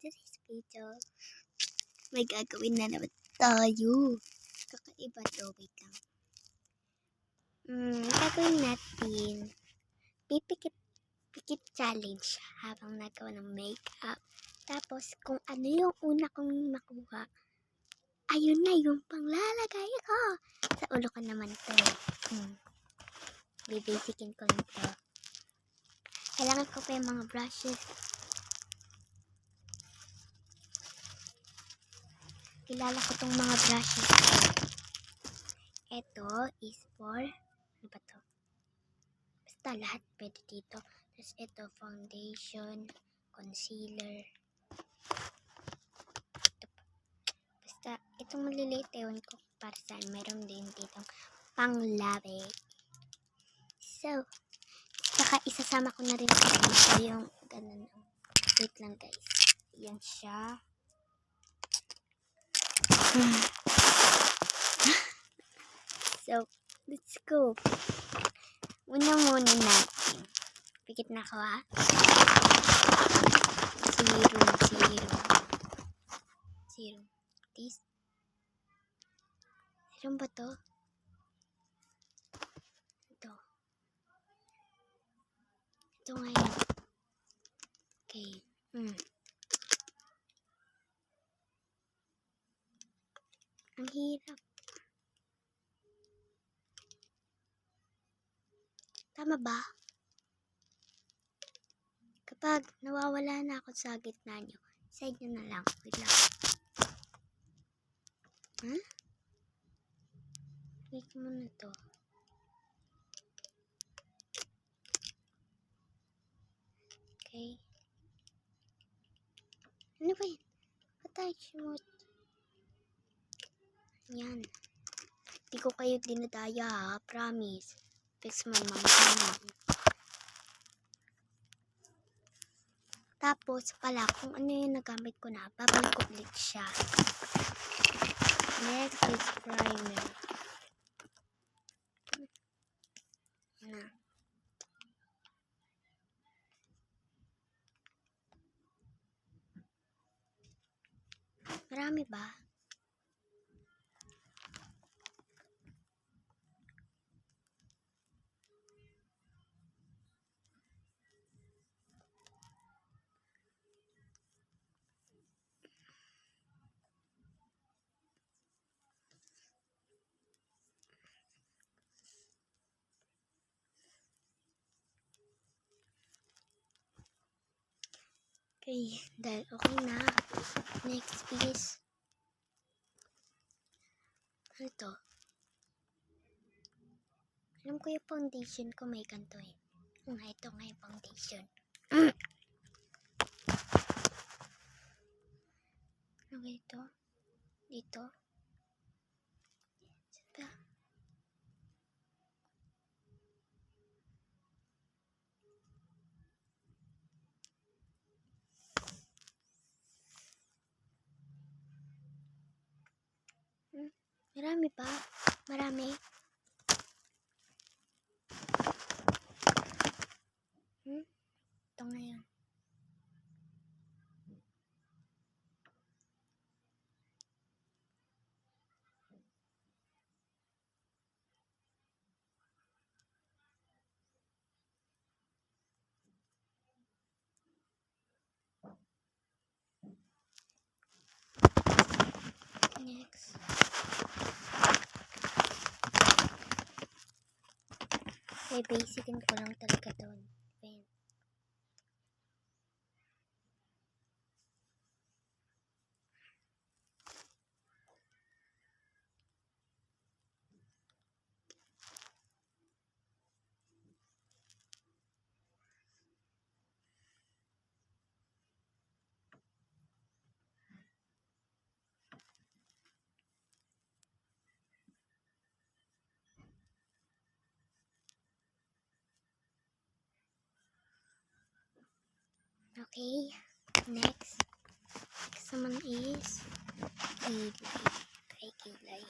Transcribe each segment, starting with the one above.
today's video, may gagawin na naman tayo. Kakaiba to, wait lang. Gagawin natin pipikit challenge habang nagawa ng makeup. Tapos, kung ano yung una kong makuha, ayun na yung panglalagay ko. Sa ulo ko naman to. Bibasikin ko lang to. Kailangan ko pa yung mga brushes. Kilala ko tong mga brushes ko. Ito is for, ano ba to? Basta lahat pwede dito. Tapos ito, foundation, concealer. Ito pa. Basta, itong maliliit ewan ko para saan. Meron din dito panglabi. So, saka isasama ko na rin dito yung ganun. Wait lang guys. Yan siya. So, let's go. Una muna natin. Pikit na ako ha. Zero. This. Meron ba to? Ito. Ito ngayon. Okay. Ang hirap. Tama ba? Kapag nawawala na ako sa gitna nyo, side nyo na lang. Wait lang. Wait muna to. Okay. Ano ba yun? Attach mo. Yan. Di ko kayo dinadaya ha. Promise. Fix my mom. Tapos pala, kung ano yung nagamit ko na, babalik ko ulit siya. Next is primer. Na. Marami ba? Okay, dahil okay na. Next is ano to? Alam ko yung foundation ko may ganito eh. Ito nga yung foundation. Ano ito? Dito? Saan ba? Marami pa? Marami? Ito ngayon. Next. Okay, basicin ko lang talaga doon. Ayan. Okay, next naman is kilay. Okay, kilay.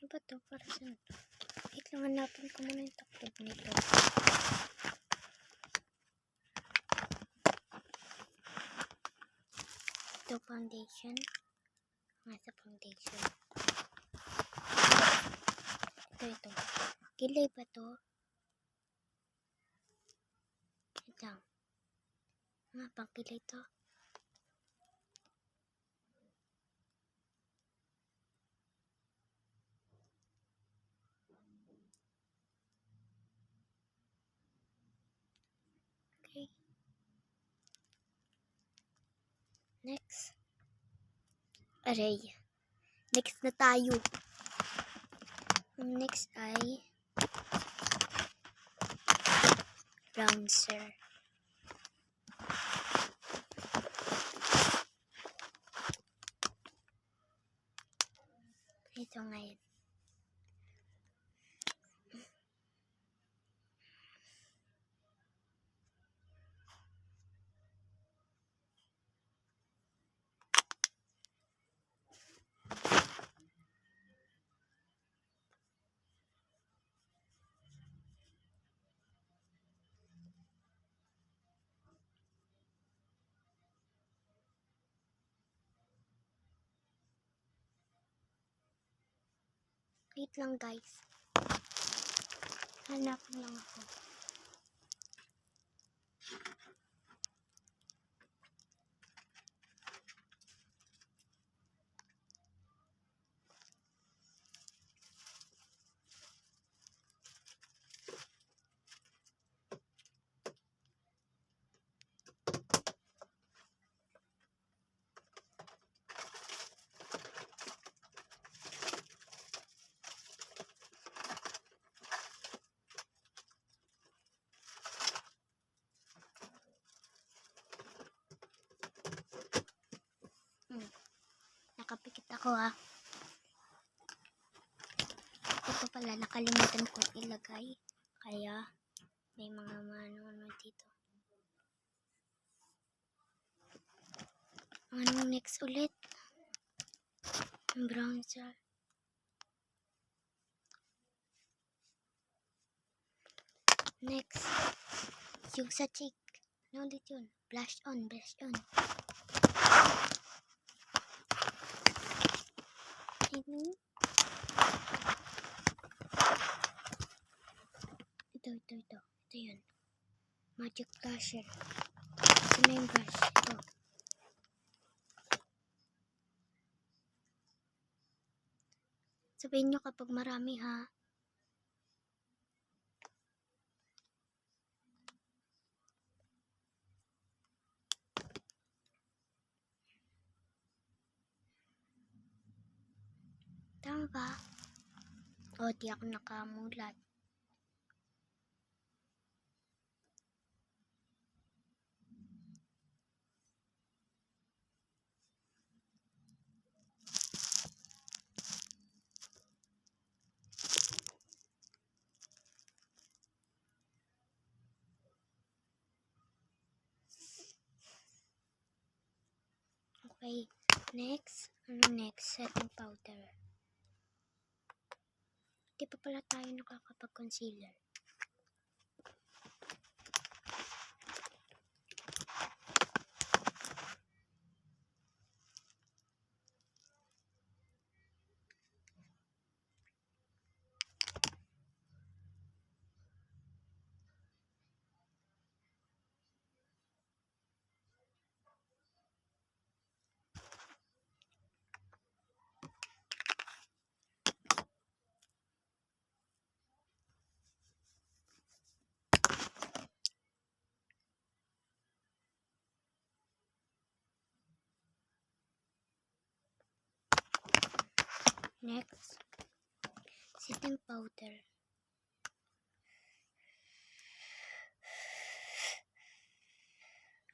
Ano ba to? Para saan to? Wait lang, hanapin ko muna yung taklob nito. Ito foundation. Nasa foundation. Ito. Kilay ba to? Ito. Mga pang kilay to. Okay. Next. Aray. Next na tayo. Ang next ay bronzer. Ito ngayon. Wait lang guys. Hanap lang ako. Nakapikit ako ha. Ito pala, nakalimutan kong ilagay. Kaya, may mga ano dito. Anong next ulit? Bronzer. Next, yung sa cheek. Ano ulit yun? Blush on. Ito yun. Magic blusher. Ito na yung brush. Ito. Sabihin nyo kapag marami ha. Tama ba? O, di ako nakamulat. Okay, next. Ano next? Setting powder. Di pa pala tayo nakakapag-concealer. Next, setting powder.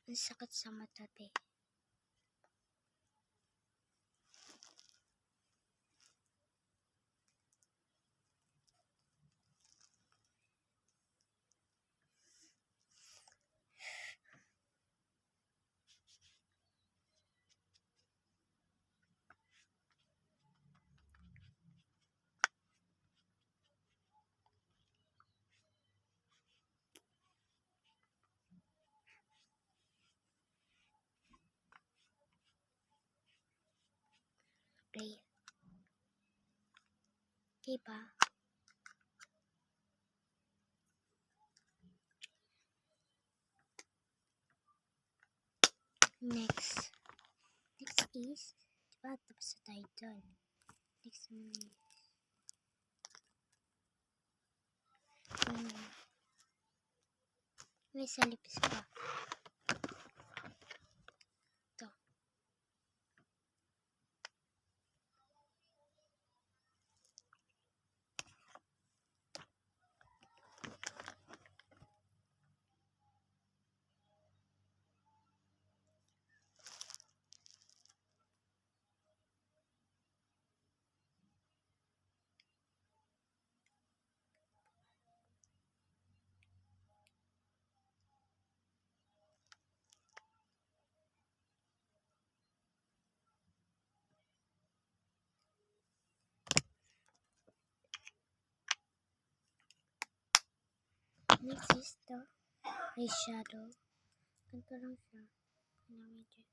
Ang sakit sa mata, te. Diba? Next is, diba, tapos na tayo dun. Next naman is, may salipis pa. Ito. Next is the eyeshadow. Ganito lang siya. Medyo.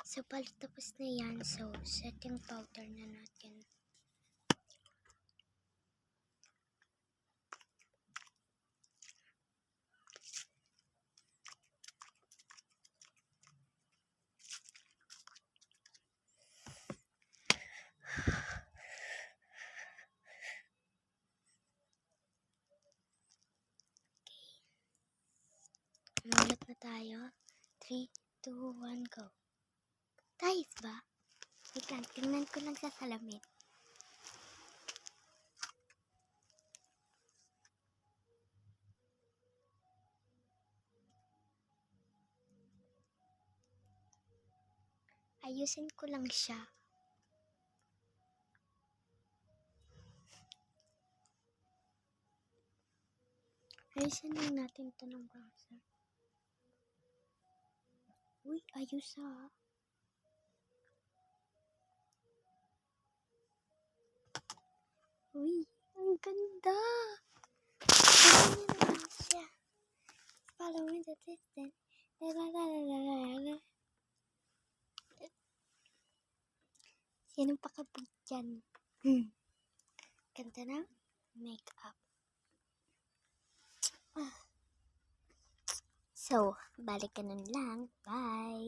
So, balik tapos na yan. So, setting powder na natin. Ulit na tayo. 3, 2, 1, go. Guys ba? Wait lang, tingnan ko lang sa salamin. Ayusin ko lang siya. Ayusin lang natin ito ng bronzer. Uy, ayos ah. Uy, ang ganda. Ganyan naman siya. Follow me the distance. Sinong pakabog dyan? Ganda na makeup. So, balik ka nun lang. Bye!